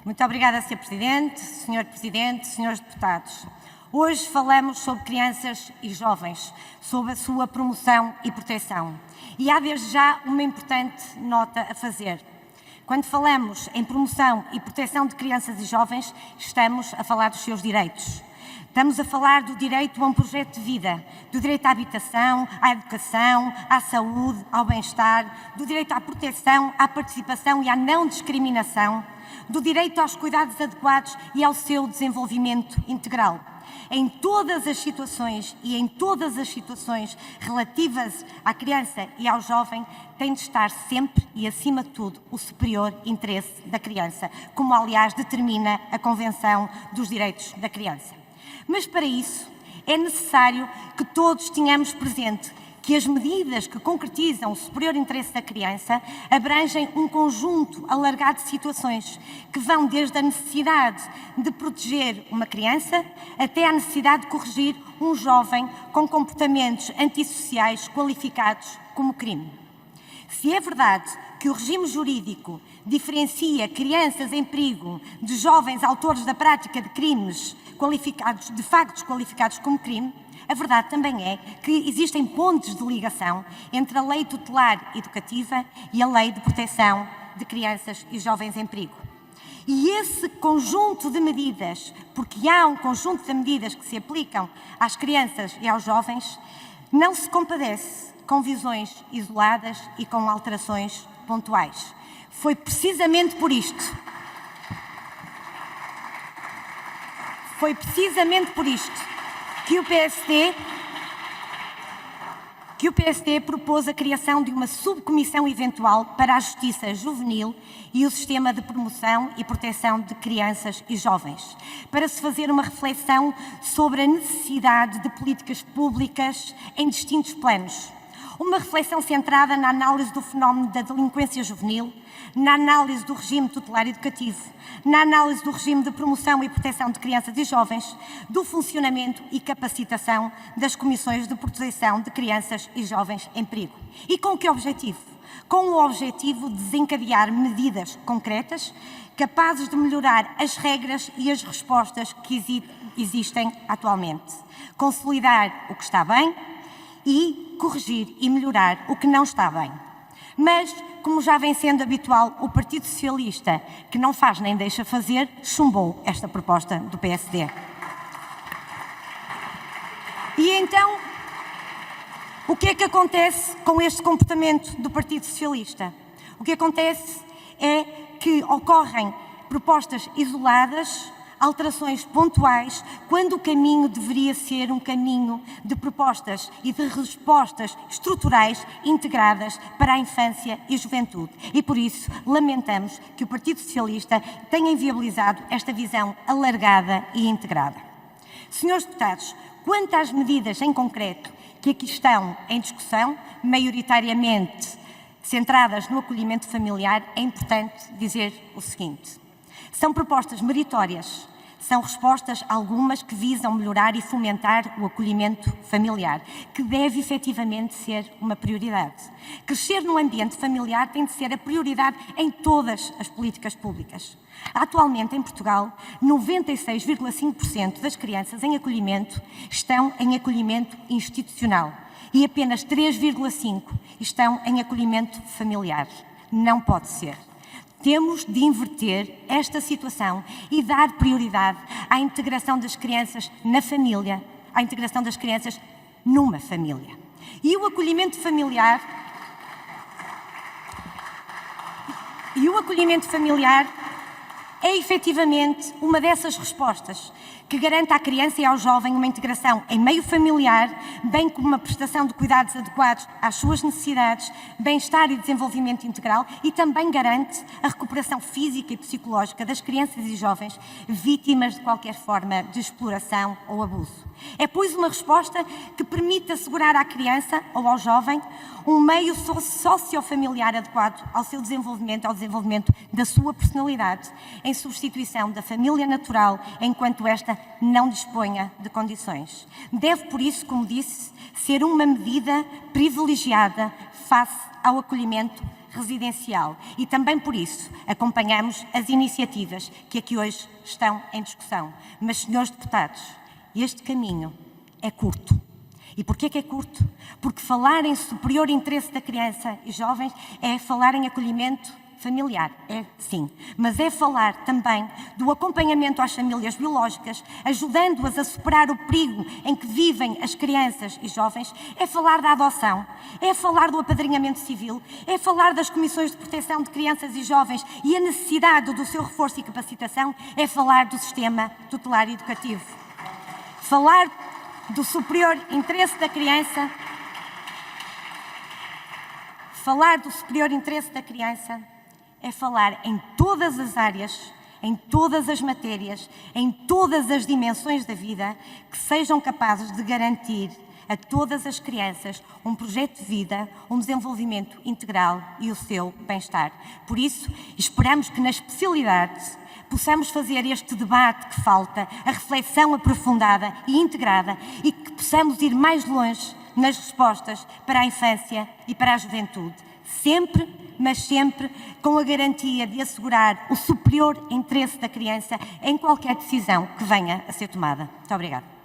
Muito obrigada, Sr. Presidente, Sr. Presidente, Srs. Deputados. Hoje falamos sobre crianças e jovens, sobre a sua promoção e proteção. E há desde já uma importante nota a fazer. Quando falamos em promoção e proteção de crianças e jovens, estamos a falar dos seus direitos. Estamos a falar do direito a um projeto de vida, do direito à habitação, à educação, à saúde, ao bem-estar, do direito à proteção, à participação e à não discriminação, do direito aos cuidados adequados e ao seu desenvolvimento integral. Em todas as situações e em todas as situações relativas à criança e ao jovem, tem de estar sempre e, acima de tudo, o superior interesse da criança, como, aliás, determina a Convenção dos Direitos da Criança. Mas, para isso, é necessário que todos tenhamos presente que as medidas que concretizam o superior interesse da criança abrangem um conjunto alargado de situações que vão desde a necessidade de proteger uma criança até à necessidade de corrigir um jovem com comportamentos antissociais qualificados como crime. Se é verdade que o regime jurídico diferencia crianças em perigo de jovens autores da prática de crimes qualificados, de factos qualificados como crime, a verdade também é que existem pontos de ligação entre a Lei Tutelar Educativa e a Lei de Proteção de Crianças e Jovens em Perigo. E esse conjunto de medidas, porque há um conjunto de medidas que se aplicam às crianças e aos jovens, não se compadece com visões isoladas e com alterações pontuais. Foi precisamente por isto que o PSD propôs a criação de uma subcomissão eventual para a justiça juvenil e o sistema de promoção e proteção de crianças e jovens, para se fazer uma reflexão sobre a necessidade de políticas públicas em distintos planos. Uma reflexão centrada na análise do fenómeno da delinquência juvenil, na análise do regime tutelar educativo, na análise do regime de promoção e proteção de crianças e jovens, do funcionamento e capacitação das comissões de proteção de crianças e jovens em perigo. E com que objetivo? Com o objetivo de desencadear medidas concretas capazes de melhorar as regras e as respostas que existem atualmente, consolidar o que está bem e corrigir e melhorar o que não está bem. Mas, como já vem sendo habitual, o Partido Socialista, que não faz nem deixa fazer, chumbou esta proposta do PSD. E então, o que é que acontece com este comportamento do Partido Socialista? O que acontece é que ocorrem propostas isoladas, alterações pontuais, quando o caminho deveria ser um caminho de propostas e de respostas estruturais integradas para a infância e a juventude. E por isso lamentamos que o Partido Socialista tenha inviabilizado esta visão alargada e integrada. Senhores deputados, quanto às medidas em concreto que aqui estão em discussão, maioritariamente centradas no acolhimento familiar, é importante dizer o seguinte: são propostas meritórias, são respostas algumas que visam melhorar e fomentar o acolhimento familiar, que deve efetivamente ser uma prioridade. Crescer no ambiente familiar tem de ser a prioridade em todas as políticas públicas. Atualmente, em Portugal, 96,5% das crianças em acolhimento estão em acolhimento institucional e apenas 3,5% estão em acolhimento familiar. Não pode ser. Temos de inverter esta situação e dar prioridade à integração das crianças na família, à integração das crianças numa família. E o acolhimento familiar é efetivamente uma dessas respostas que garanta à criança e ao jovem uma integração em meio familiar, bem como uma prestação de cuidados adequados às suas necessidades, bem-estar e desenvolvimento integral, e também garante a recuperação física e psicológica das crianças e jovens vítimas de qualquer forma de exploração ou abuso. É, pois, uma resposta que permite assegurar à criança ou ao jovem um meio sociofamiliar adequado ao seu desenvolvimento, ao desenvolvimento da sua personalidade, em substituição da família natural, enquanto esta não disponha de condições. Deve, por isso, como disse, ser uma medida privilegiada face ao acolhimento residencial e também por isso acompanhamos as iniciativas que aqui hoje estão em discussão. Mas, senhores deputados, este caminho é curto. E porquê que é curto? Porque falar em superior interesse da criança e jovens é falar em acolhimento familiar, é sim, mas é falar também do acompanhamento às famílias biológicas, ajudando-as a superar o perigo em que vivem as crianças e jovens, é falar da adoção, é falar do apadrinhamento civil, é falar das comissões de proteção de crianças e jovens e a necessidade do seu reforço e capacitação, é falar do sistema tutelar educativo. Falar do superior interesse da criança, falar do superior interesse da criança é falar em todas as áreas, em todas as matérias, em todas as dimensões da vida que sejam capazes de garantir a todas as crianças um projeto de vida, um desenvolvimento integral e o seu bem-estar. Por isso, esperamos que na especialidade possamos fazer este debate que falta, a reflexão aprofundada e integrada e que possamos ir mais longe nas respostas para a infância e para a juventude. Sempre, mas sempre com a garantia de assegurar o superior interesse da criança em qualquer decisão que venha a ser tomada. Muito obrigada.